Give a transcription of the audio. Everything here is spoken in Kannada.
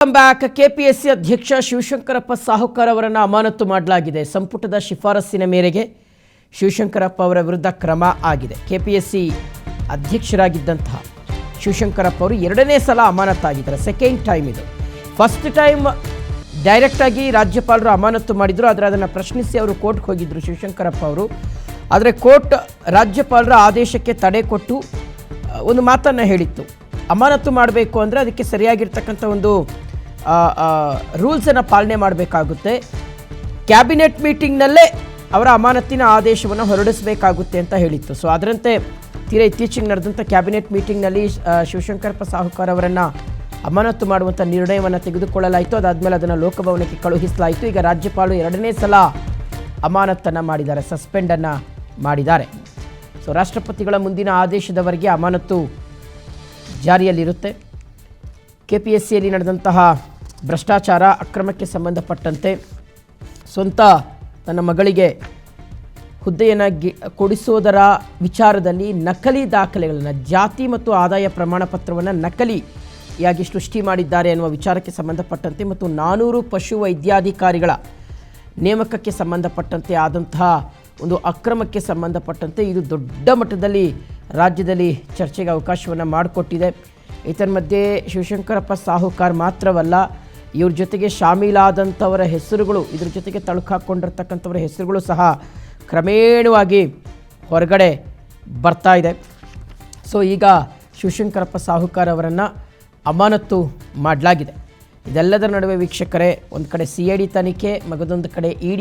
ಬ್ಯಾಕ್ ಕೆಪಿಎಸ್ಸಿ ಅಧ್ಯಕ್ಷ ಶಿವಶಂಕರಪ್ಪ ಸಾಹುಕಾರ್ ಅವರನ್ನು ಅಮಾನತು ಮಾಡಲಾಗಿದೆ. ಸಂಪುಟದ ಶಿಫಾರಸ್ಸಿನ ಮೇರೆಗೆ ಶಿವಶಂಕರಪ್ಪ ಅವರ ವಿರುದ್ಧ ಕ್ರಮ ಆಗಿದೆ. ಕೆಪಿಎಸ್ಸಿ ಅಧ್ಯಕ್ಷರಾಗಿದ್ದಂತಹ ಶಿವಶಂಕರಪ್ಪ ಅವರು ಎರಡನೇ ಸಲ ಅಮಾನತಾಗಿದ್ದಾರೆ. ಸೆಕೆಂಡ್ ಟೈಮ್ ಇದು. ಫಸ್ಟ್ ಟೈಮ್ ಡೈರೆಕ್ಟಾಗಿ ರಾಜ್ಯಪಾಲರು ಅಮಾನತು ಮಾಡಿದರು. ಆದರೆ ಅದನ್ನು ಪ್ರಶ್ನಿಸಿ ಅವರು ಕೋರ್ಟ್ಗೆ ಹೋಗಿದ್ದರು ಶಿವಶಂಕರಪ್ಪ ಅವರು. ಆದರೆ ಕೋರ್ಟ್ ರಾಜ್ಯಪಾಲರ ಆದೇಶಕ್ಕೆ ತಡೆ ಕೊಟ್ಟು ಒಂದು ಮಾತನ್ನು ಹೇಳಿತ್ತು. ಅಮಾನತು ಮಾಡಬೇಕು ಅಂದರೆ ಅದಕ್ಕೆ ಸರಿಯಾಗಿರ್ತಕ್ಕಂಥ ಒಂದು ರೂಲ್ಸನ್ನು ಪಾಲನೆ ಮಾಡಬೇಕಾಗುತ್ತೆ. ಕ್ಯಾಬಿನೆಟ್ ಮೀಟಿಂಗ್ನಲ್ಲೇ ಅವರ ಅಮಾನತಿನ ಆದೇಶವನ್ನು ಹೊರಡಿಸಬೇಕಾಗುತ್ತೆ ಅಂತ ಹೇಳಿತ್ತು. ಸೊ ಅದರಂತೆ ತೀರಾ ಇತ್ತೀಚೆಗೆ ನಡೆದಂಥ ಕ್ಯಾಬಿನೆಟ್ ಮೀಟಿಂಗ್ನಲ್ಲಿ ಶಿವಶಂಕರಪ್ಪ ಸಾಹುಕಾರ್ ಅವರನ್ನು ಅಮಾನತು ಮಾಡುವಂಥ ನಿರ್ಣಯವನ್ನು ತೆಗೆದುಕೊಳ್ಳಲಾಯಿತು. ಅದಾದಮೇಲೆ ಅದನ್ನು ಲೋಕಭವನಕ್ಕೆ ಕಳುಹಿಸಲಾಯಿತು. ಈಗ ರಾಜ್ಯಪಾಲರು ಎರಡನೇ ಸಲ ಅಮಾನತನ್ನು ಮಾಡಿದ್ದಾರೆ, ಸಸ್ಪೆಂಡನ್ನು ಮಾಡಿದ್ದಾರೆ. ಸೊ ರಾಷ್ಟ್ರಪತಿಗಳ ಮುಂದಿನ ಆದೇಶದವರೆಗೆ ಅಮಾನತು ಜಾರಿಯಲ್ಲಿರುತ್ತೆ. ಕೆಪಿಎಸ್ಸಿಯಲ್ಲಿ ನಡೆದಂತಹ ಭ್ರಷ್ಟಾಚಾರ ಅಕ್ರಮಕ್ಕೆ ಸಂಬಂಧಪಟ್ಟಂತೆ ಸ್ವಂತ ತನ್ನ ಮಗಳಿಗೆ ಹುದ್ದೆಯನ್ನು ಕೊಡಿಸೋದರ ವಿಚಾರದಲ್ಲಿ ನಕಲಿ ದಾಖಲೆಗಳನ್ನು, ಜಾತಿ ಮತ್ತು ಆದಾಯ ಪ್ರಮಾಣ ಪತ್ರವನ್ನು ನಕಲಿಯಾಗಿ ಸೃಷ್ಟಿ ಮಾಡಿದ್ದಾರೆ ಅನ್ನುವ ವಿಚಾರಕ್ಕೆ ಸಂಬಂಧಪಟ್ಟಂತೆ ಮತ್ತು 400 ಪಶು ವೈದ್ಯಾಧಿಕಾರಿಗಳ ನೇಮಕಕ್ಕೆ ಸಂಬಂಧಪಟ್ಟಂತೆ ಆದಂತಹ ಒಂದು ಅಕ್ರಮಕ್ಕೆ ಸಂಬಂಧಪಟ್ಟಂತೆ ಇದು ದೊಡ್ಡ ಮಟ್ಟದಲ್ಲಿ ರಾಜ್ಯದಲ್ಲಿ ಚರ್ಚೆಗೆ ಅವಕಾಶವನ್ನು ಮಾಡಿಕೊಟ್ಟಿದೆ. ಮಧ್ಯೆ ಶಿವಶಂಕರಪ್ಪ ಸಾಹುಕಾರ್ ಮಾತ್ರವಲ್ಲ, ಇವ್ರ ಜೊತೆಗೆ ಶಾಮೀಲಾದಂಥವರ ಹೆಸರುಗಳು, ಇದ್ರ ಜೊತೆಗೆ ತಳುಕು ಹಾಕ್ಕೊಂಡಿರ್ತಕ್ಕಂಥವರ ಹೆಸರುಗಳು ಸಹ ಕ್ರಮೇಣವಾಗಿ ಹೊರಗಡೆ ಬರ್ತಾ ಇದೆ. ಸೊ ಈಗ ಶಿವಶಂಕರಪ್ಪ ಸಾಹುಕಾರ್ ಅವರನ್ನು ಅಮಾನತು ಮಾಡಲಾಗಿದೆ. ಇದೆಲ್ಲದರ ನಡುವೆ ವೀಕ್ಷಕರೇ, ಒಂದು ಕಡೆ CID ತನಿಖೆ, ಮಗದೊಂದು ಕಡೆ ED